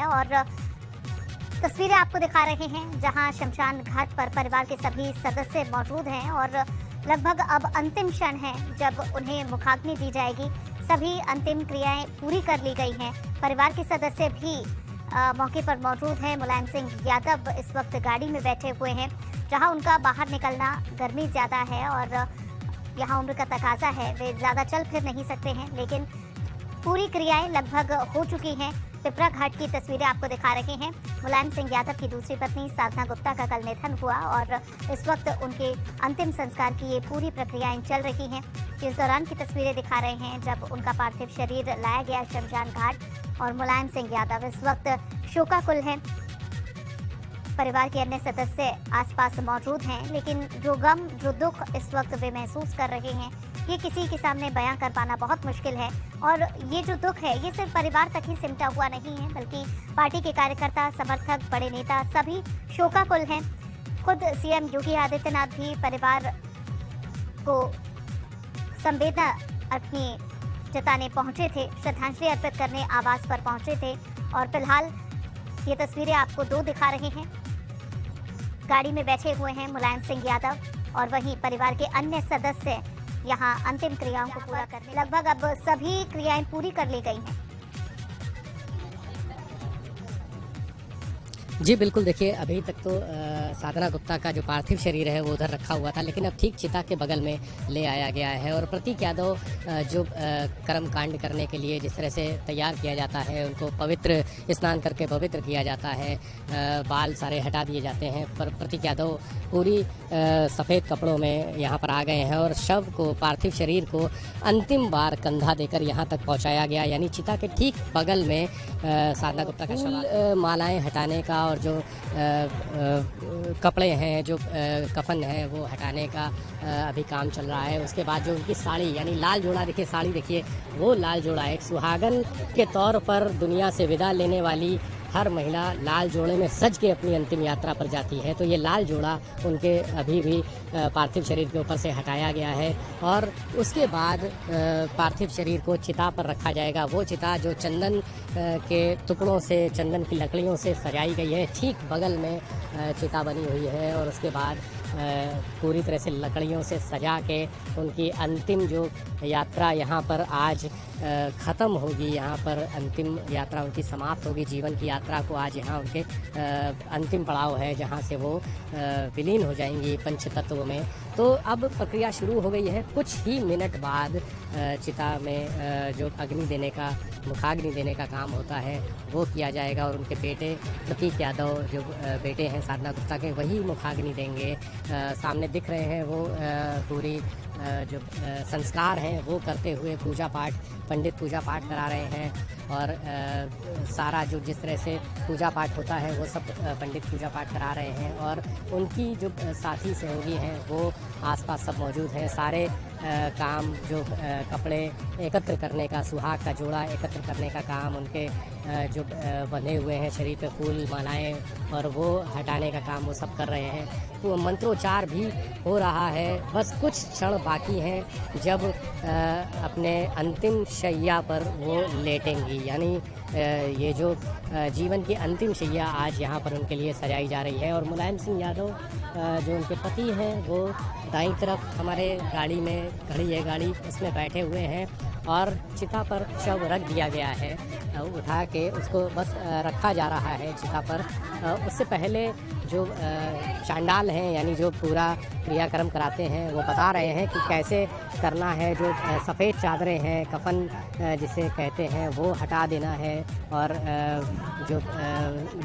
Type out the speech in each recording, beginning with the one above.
और तस्वीरें आपको दिखा रहे हैं जहां शमशान घाट पर परिवार के सभी सदस्य मौजूद हैं और लगभग अब अंतिम क्षण है जब उन्हें मुखाग्नि दी जाएगी। सभी अंतिम क्रियाएं पूरी कर ली गई हैं। परिवार के सदस्य भी मौके पर मौजूद हैं। मुलायम सिंह यादव इस वक्त गाड़ी में बैठे हुए हैं जहां उनका बाहर निकलना, गर्मी ज़्यादा है और यहाँ उम्र का तकाजा है, वे ज़्यादा चल फिर नहीं सकते हैं, लेकिन पूरी क्रियाएं लगभग हो चुकी हैं। पिपरा घाट की तस्वीरें आपको दिखा रहे हैं। मुलायम सिंह यादव की दूसरी पत्नी साधना गुप्ता का कल निधन हुआ और इस वक्त उनके अंतिम संस्कार की ये पूरी प्रक्रियाएं चल रही हैं। इस दौरान की तस्वीरें दिखा रहे हैं जब उनका पार्थिव शरीर लाया गया शमशान घाट और मुलायम सिंह यादव इस वक्त शोकाकुल हैं। परिवार के अन्य सदस्य आसपास मौजूद हैं, लेकिन जो गम, जो दुख इस वक्त वे महसूस कर रहे हैं, ये किसी के सामने बयां कर पाना बहुत मुश्किल है। और ये जो दुख है ये सिर्फ परिवार तक ही सिमटा हुआ नहीं है, बल्कि पार्टी के कार्यकर्ता, समर्थक, बड़े नेता सभी शोकाकुल हैं। खुद सीएम योगी आदित्यनाथ भी परिवार को संवेदना अपनी जताने पहुंचे थे, श्रद्धांजलि अर्पित करने आवास पर पहुंचे थे। और फिलहाल ये तस्वीरें आपको दो दिखा रहे हैं। गाड़ी में बैठे हुए हैं मुलायम सिंह यादव और वहीं परिवार के अन्य सदस्य यहाँ अंतिम क्रियाओं को पूरा करने, लगभग अब सभी क्रियाएं पूरी कर ली गई हैं। जी बिल्कुल, देखिए अभी तक तो साधना गुप्ता का जो पार्थिव शरीर है वो उधर रखा हुआ था, लेकिन अब ठीक चिता के बगल में ले आया गया है। और प्रतीक यादव जो कर्म कांड करने के लिए जिस तरह से तैयार किया जाता है, उनको पवित्र स्नान करके पवित्र किया जाता है, बाल सारे हटा दिए जाते हैं, पर प्रतीक यादव पूरी सफ़ेद कपड़ों में यहाँ पर आ गए हैं और शव को, पार्थिव शरीर को अंतिम बार कंधा देकर यहाँ तक पहुँचाया गया। यानी चिता के ठीक बगल में साधना गुप्ता का शव, मालाएँ हटाने का और जो कपड़े हैं, जो कफन है वो हटाने का अभी काम चल रहा है। उसके बाद जो उनकी साड़ी, यानी लाल जोड़ा, देखिए साड़ी देखिए, वो लाल जोड़ा एक सुहागन के तौर पर दुनिया से विदा लेने वाली हर महिला लाल जोड़े में सज के अपनी अंतिम यात्रा पर जाती है। तो ये लाल जोड़ा उनके अभी भी पार्थिव शरीर के ऊपर से हटाया गया है और उसके बाद पार्थिव शरीर को चिता पर रखा जाएगा। वो चिता जो चंदन के टुकड़ों से, चंदन की लकड़ियों से सजाई गई है, ठीक बगल में चिता बनी हुई है और उसके बाद पूरी तरह से लकड़ियों से सजा के उनकी अंतिम जो यात्रा यहाँ पर आज ख़त्म होगी, यहाँ पर अंतिम यात्रा उनकी समाप्त होगी। जीवन की यात्रा को आज यहाँ उनके अंतिम पड़ाव है जहाँ से वो विलीन हो जाएंगी पंच तत्वों में। तो अब प्रक्रिया शुरू हो गई है। कुछ ही मिनट बाद चिता में जो अग्नि देने का, मुखाग्नि देने का काम होता है वो किया जाएगा और उनके बेटे प्रतीक यादव, जो बेटे हैं साधना गुप्ता के, वही मुखाग्नि देंगे। सामने दिख रहे हैं वो पूरी जो संस्कार हैं वो करते हुए पूजा पाठ, पंडित पूजा पाठ करा रहे हैं और सारा जो जिस तरह से पूजा पाठ होता है वो सब पंडित पूजा पाठ करा रहे हैं। और उनकी जो साथी सहयोगी हैं वो आसपास सब मौजूद हैं। सारे काम, जो कपड़े एकत्र करने का, सुहाग का जोड़ा एकत्र करने का काम, उनके जो बंधे हुए हैं शरीर पे फूल, मालाएं, और वो हटाने का काम वो सब कर रहे हैं। तो मंत्रोच्चार भी हो रहा है। बस कुछ क्षण बाकी हैं जब अपने अंतिम शैया पर वो लेटेंगी। यानी ये जो जीवन की अंतिम शैया आज यहाँ पर उनके लिए सजाई जा रही है। और मुलायम सिंह यादव जो उनके पति हैं वो दाईं तरफ हमारे गाड़ी में खड़ी है गाड़ी, उसमें बैठे हुए हैं और चिता पर शव रख दिया गया है। उठा के उसको बस रखा जा रहा है चिता पर। उससे पहले जो चांडाल हैं, यानी जो पूरा क्रियाक्रम कराते हैं, वो बता रहे हैं कि कैसे करना है। जो सफ़ेद चादरें हैं, कफन जिसे कहते हैं, वो हटा देना है और जो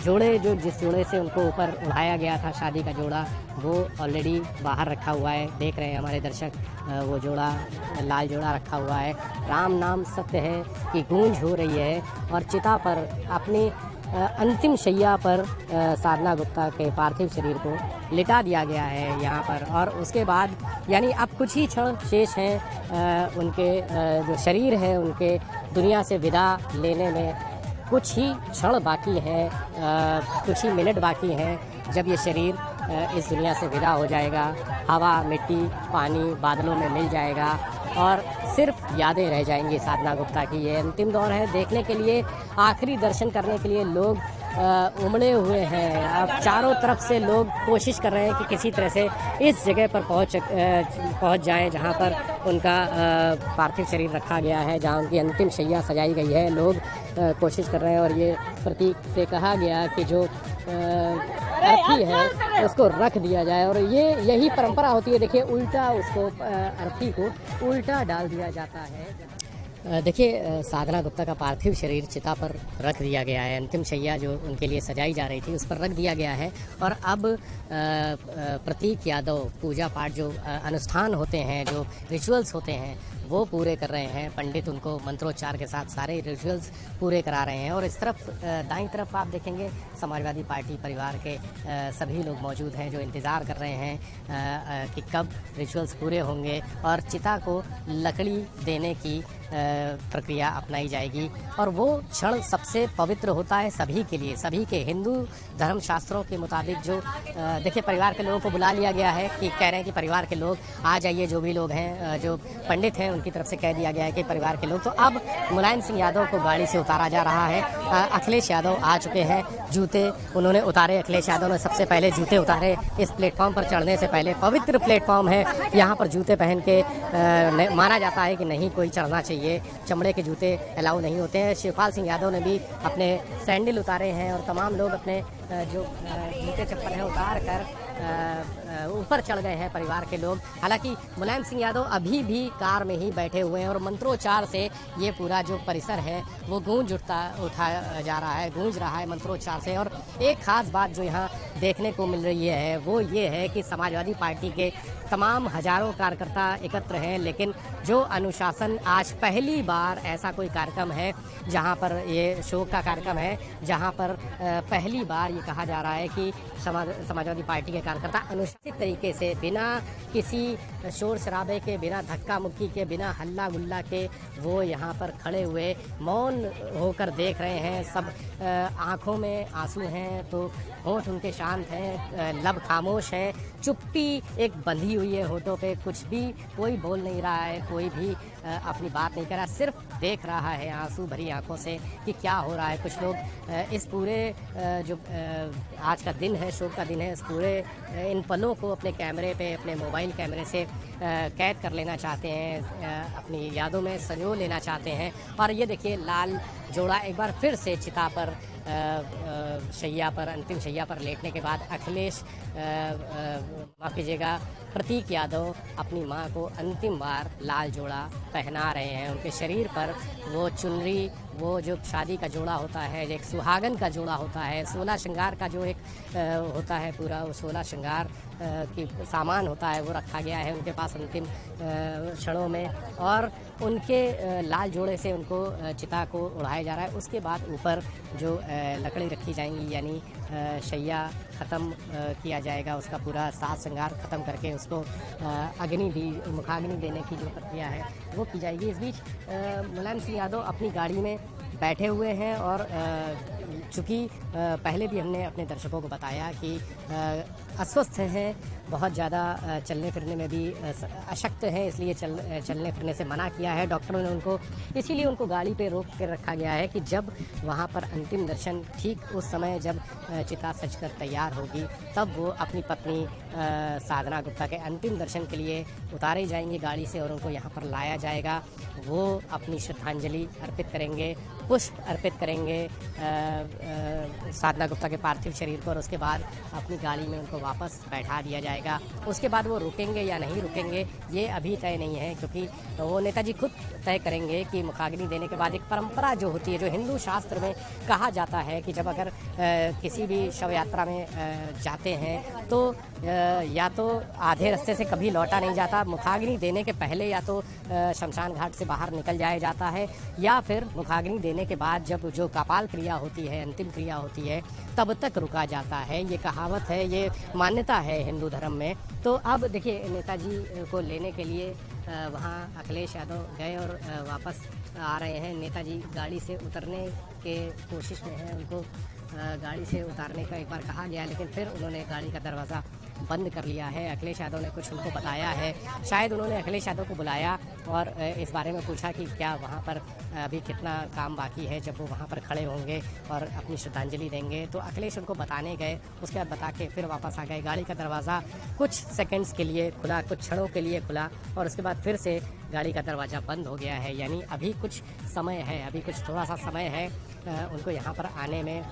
जोड़े, जो जिस जोड़े से उनको ऊपर उठाया गया था, शादी का जोड़ा, वो ऑलरेडी बाहर रखा हुआ है। देख रहे हैं हमारे दर्शक, वो जोड़ा, लाल जोड़ा रखा हुआ है। राम नाम सत्य है की गूंज हो रही है और चिता पर अपनी अंतिम शैया पर साधना गुप्ता के पार्थिव शरीर को लिटा दिया गया है यहाँ पर। और उसके बाद यानी अब कुछ ही क्षण शेष हैं उनके जो शरीर है उनके दुनिया से विदा लेने में। कुछ ही क्षण बाकी हैं, कुछ ही मिनट बाकी हैं जब ये शरीर इस दुनिया से विदा हो जाएगा। हवा, मिट्टी, पानी बादलों में मिल जाएगा और सिर्फ यादें रह जाएंगी साधना गुप्ता की। ये अंतिम दौर है, देखने के लिए, आखिरी दर्शन करने के लिए लोग उमड़े हुए हैं। अब चारों तरफ से लोग कोशिश कर रहे हैं कि किसी तरह से इस जगह पर पहुंच जाएं जहां पर उनका पार्थिव शरीर रखा गया है, जहां उनकी अंतिम शैया सजाई गई है। लोग कोशिश कर रहे हैं और ये प्रतीक से कहा गया कि जो अर्थी है उसको रख दिया जाए, और यही परंपरा होती है। देखिए, उल्टा उसको अर्थी को उल्टा डाल दिया जाता है। देखिए, साधना गुप्ता का पार्थिव शरीर चिता पर रख दिया गया है। अंतिम शैया जो उनके लिए सजाई जा रही थी उस पर रख दिया गया है, और अब प्रतीक यादव पूजा पाठ जो अनुष्ठान होते हैं, जो रिचुअल्स होते हैं, वो पूरे कर रहे हैं। पंडित उनको मंत्रोच्चार के साथ सारे रिचुअल्स पूरे करा रहे हैं। और इस तरफ दाईं तरफ आप देखेंगे समाजवादी पार्टी परिवार के सभी लोग मौजूद हैं जो इंतज़ार कर रहे हैं कि कब रिचुअल्स पूरे होंगे और चिता को लकड़ी देने की प्रक्रिया अपनाई जाएगी। और वो क्षण सबसे पवित्र होता है सभी के लिए, सभी के हिंदू धर्म शास्त्रों के मुताबिक। जो देखिए, परिवार के लोगों को बुला लिया गया है कि कह रहे हैं कि परिवार के लोग आ जाइए, जो भी लोग हैं, जो पंडित हैं उनकी तरफ से कह दिया गया है कि परिवार के लोग। तो अब मुलायम सिंह यादव को गाड़ी से उतारा जा रहा है। अखिलेश यादव आ चुके हैं, जूते उन्होंने उतारे। अखिलेश यादव ने सबसे पहले जूते उतारे। इस प्लेटफॉर्म पर चढ़ने से पहले, पवित्र प्लेटफॉर्म है, यहाँ पर जूते पहन के माना जाता है कि नहीं कोई चढ़ना चाहिए, चमड़े के जूते अलाउ नहीं होते हैं। शिवपाल सिंह यादव ने भी अपने सैंडल उतारे हैं, और तमाम लोग अपने जो जूते चप्पल हैं उतार कर ऊपर चढ़ गए हैं परिवार के लोग। हालांकि मुलायम सिंह यादव अभी भी कार में ही बैठे हुए हैं, और मंत्रोच्चार से ये पूरा जो परिसर है वो उठा जा रहा है, गूंज रहा है मंत्रोच्चार से। और एक खास बात जो यहाँ देखने को मिल रही है वो ये है कि समाजवादी पार्टी के तमाम हजारों कार्यकर्ता एकत्र हैं, लेकिन जो अनुशासन, आज पहली बार ऐसा कोई कार्यक्रम है जहां पर ये शोक का कार्यक्रम है, जहां पर पहली बार ये कहा जा रहा है कि समाजवादी पार्टी के कार्यकर्ता अनुशासित तरीके से, बिना किसी शोर शराबे के, बिना धक्का मुक्की के, बिना हल्ला गुल्ला के, वो यहाँ पर खड़े हुए मौन होकर देख रहे हैं। सब आँखों में आंसू हैं तो होंठ उनके शांत हैं, लब खामोश है, चुप्पी एक बंधी हुई है होठों पे, कुछ भी कोई बोल नहीं रहा है, कोई भी अपनी बात नहीं कर रहा, सिर्फ देख रहा है आंसू भरी आंखों से कि क्या हो रहा है। कुछ लोग इस पूरे जो आज का दिन है, शोक का दिन है, इस पूरे इन पलों को अपने कैमरे पे, अपने मोबाइल कैमरे से कैद कर लेना चाहते हैं, अपनी यादों में संजो लेना चाहते हैं। और ये देखिए, लाल जोड़ा एक बार फिर से चिता पर शैया पर, अंतिम शैया पर लेटने के बाद अखिलेश, माफ़ कीजिएगा, प्रतीक यादव अपनी मां को अंतिम बार लाल जोड़ा पहना रहे हैं। उनके शरीर पर वो चुनरी, वो जो शादी का जोड़ा होता है, एक सुहागन का जोड़ा होता है, 16 श्रृंगार का जो एक होता है पूरा, वो 16 श्रृंगार की सामान होता है, वो रखा गया है उनके पास अंतिम क्षणों में। और उनके लाल जोड़े से उनको चिता को उड़ाया जा रहा है। उसके बाद ऊपर जो लकड़ी रखी जाएंगी, यानी शैया ख़त्म किया जाएगा, उसका पूरा साज श्रृंगार ख़त्म करके उसको मुखाग्नि देने की जो प्रक्रिया है वो की जाएगी। इस बीच मुलायम सिंह यादव अपनी गाड़ी में बैठे हुए हैं, और चूँकि पहले भी हमने अपने दर्शकों को बताया कि अस्वस्थ हैं, बहुत ज़्यादा चलने फिरने में भी अशक्त हैं, इसलिए चलने फिरने से मना किया है डॉक्टरों ने उनको। इसीलिए उनको गाड़ी पे रोक कर रखा गया है कि जब वहाँ पर अंतिम दर्शन, ठीक उस समय जब चिता सजकर तैयार होगी, तब वो अपनी पत्नी साधना गुप्ता के अंतिम दर्शन के लिए उतारे जाएंगे गाड़ी से, और उनको यहाँ पर लाया जाएगा। वो अपनी श्रद्धांजलि अर्पित करेंगे, पुष्प अर्पित करेंगे साधना गुप्ता के पार्थिव शरीर पर, और उसके बाद अपनी गाड़ी में उनको वापस बैठा दिया जाएगा। उसके बाद वो रुकेंगे या नहीं रुकेंगे ये अभी तय नहीं है, क्योंकि वो नेताजी खुद तय करेंगे कि मुखाग्नि देने के बाद एक परंपरा जो होती है, जो हिंदू शास्त्र में कहा जाता है कि जब अगर किसी भी शव यात्रा में जाते हैं तो या तो आधे रास्ते से कभी लौटा नहीं जाता, मुखाग्नि देने के पहले या तो शमशान घाट से बाहर निकल जाया जाता है, या फिर मुखाग्नि देने के बाद जब जो कपाल क्रिया होती है, अंतिम क्रिया होती है, तब तक रुका जाता है। ये कहावत है, ये मान्यता है हिंदू धर्म में। तो अब देखिए, नेताजी को लेने के लिए वहाँ अखिलेश यादव गए और वापस आ रहे हैं। नेताजी गाड़ी से उतरने के कोशिश में हैं। उनको गाड़ी से उतारने का एक बार कहा गया, लेकिन फिर उन्होंने गाड़ी का दरवाज़ा बंद कर लिया है। अखिलेश यादव ने कुछ उनको बताया है, शायद उन्होंने अखिलेश यादव को बुलाया और इस बारे में पूछा कि क्या वहाँ पर अभी कितना काम बाकी है, जब वो वहाँ पर खड़े होंगे और अपनी श्रद्धांजलि देंगे। तो अखिलेश उनको बताने गए, उसके बाद बता के फिर वापस आ गए। गाड़ी का दरवाज़ा कुछ सेकंड्स के लिए खुला, कुछ क्षणों के लिए खुला और उसके बाद फिर से गाड़ी का दरवाज़ा बंद हो गया है। यानी अभी कुछ समय है, अभी कुछ थोड़ा सा समय है उनको यहाँ पर आने में।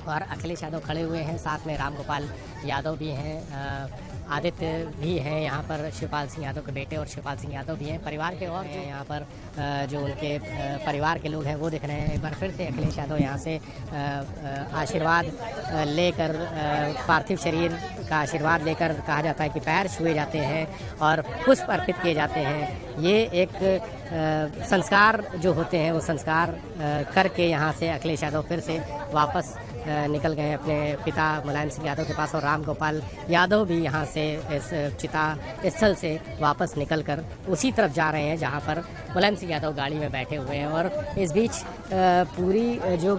और अखिलेश यादव खड़े हुए हैं, साथ में रामगोपाल यादव भी हैं, आदित्य भी हैं यहाँ पर, शिवपाल सिंह यादव के बेटे और शिवपाल सिंह यादव भी हैं। परिवार के और जो यहाँ पर जो उनके परिवार के लोग हैं वो दिख रहे हैं। एक बार फिर से अखिलेश यादव यहाँ से आशीर्वाद लेकर, पार्थिव शरीर का आशीर्वाद लेकर, कहा जाता है कि पैर छुए जाते हैं और पुष्प अर्पित किए जाते हैं। ये एक संस्कार जो होते हैं वो संस्कार करके यहाँ से अखिलेश यादव फिर से वापस निकल गए अपने पिता मुलायम सिंह यादव के पास। और रामगोपाल यादव भी यहाँ से इस चिता स्थल से वापस निकलकर उसी तरफ जा रहे हैं जहाँ पर मुलायम सिंह यादव गाड़ी में बैठे हुए हैं। और इस बीच पूरी जो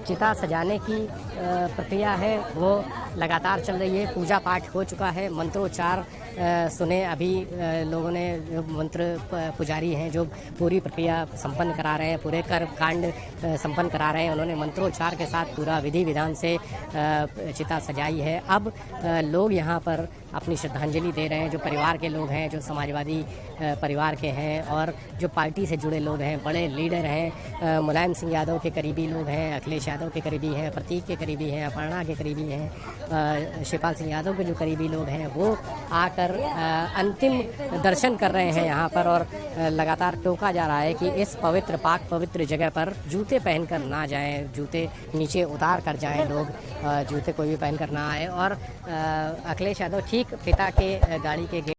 चिता सजाने की प्रक्रिया है वो लगातार चल रही है। पूजा पाठ हो चुका है, मंत्रोच्चार सुने अभी लोगों ने, जो मंत्र पुजारी हैं जो पूरी प्रक्रिया संपन्न करा रहे हैं, पूरे कर्म कांड संपन्न करा रहे हैं, उन्होंने मंत्रोच्चार के साथ पूरा विधि विधान से चिता सजाई है। अब लोग यहाँ पर अपनी श्रद्धांजलि दे रहे हैं, जो परिवार के लोग हैं, जो समाजवादी परिवार के हैं और जो पार्टी से जुड़े लोग हैं, बड़े लीडर हैं, मुलायम सिंह यादव के करीबी लोग हैं, अखिलेश यादव के करीबी हैं, प्रतीक के करीबी हैं, अपर्णा के करीबी हैं, शिवपाल सिंह यादव के जो करीबी लोग हैं वो आकर अंतिम दर्शन कर रहे हैं यहाँ पर। और लगातार टोका जा रहा है कि इस पवित्र पाक पवित्र जगह पर जूते पहनकर ना जाएं, जूते नीचे उतार कर जाएं लोग, जूते कोई भी पहनकर ना आए। और अखिलेश यादव ठीक पिता के गाड़ी के